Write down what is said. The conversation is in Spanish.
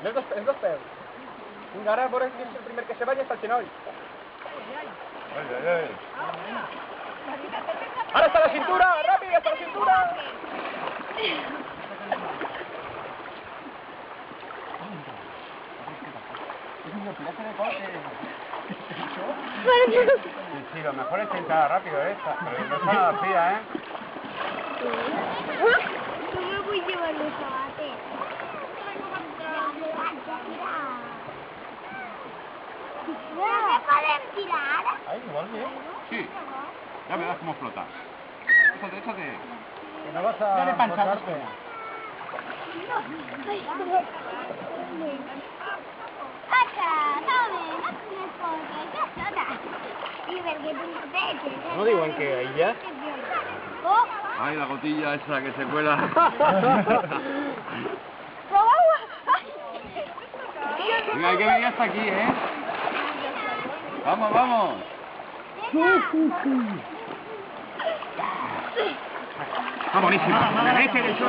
És dos peus. Vinga, ara veurem qui és el primer que se banya és el genoll. Ara està la cintura, ràpid, està la cintura! Sí, lo mejor es entrar rápido esta, pero no está nada fría, ¿eh? No me voy a llevar los sabates. ¿No se pueden tirar? Ahí, igual bien. Sí, ya verás cómo flota. Échate. Que no vas a forzarte. No diuen que aïllat? Ay, la gotilla esa que se cuela. Venga, hay que venir hasta aquí, ¿eh? Vamos, vamos. Está buenísima. Vete de eso.